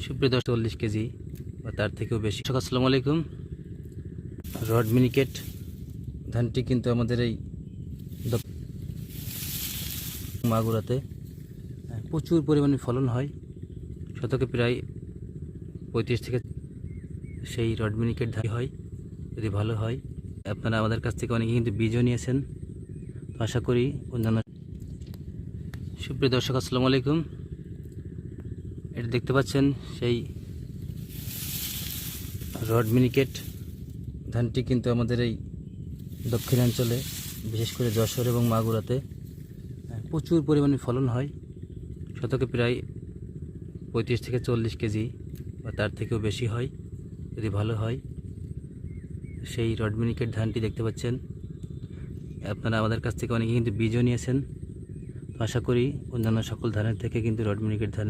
সুপ্রিয় 40 কেজি বা তার থেকেও বেশি। আসসালামু আলাইকুম। রড মিনিকেট ধানটি কিন্তু আমাদের এই মাগুরাতে প্রচুর পরিমাণে ফলন হয়, শতকে প্রায় 35 থেকে সেই রড মিনিকেট ধান হয় যদি ভালো হয়। আপনারা আমাদের কাছ থেকে অনেকে কিন্তু বীজও নিয়েছেন, আশা করি অন্যান্য। সুপ্রিয় দর্শক, আসসালামু আলাইকুম। এটা দেখতে পাচ্ছেন সেই রড মিনিকেট ধানটি কিন্তু আমাদের এই দক্ষিণাঞ্চলে, বিশেষ করে যশোর এবং মাগুরাতে প্রচুর পরিমাণে ফলন হয়, শতকে প্রায় 35 থেকে 40 কেজি বা তার থেকেও বেশি হয় যদি ভালো হয়। সেই রড মিনিকেট ধানটি দেখতে পাচ্ছেন, আপনারা আমাদের কাছ থেকে অনেকে কিন্তু বীজও নিয়েছেন, আশা করি অন্যান্য সকল ধানের থেকে কিন্তু রড মিনিকেট ধানের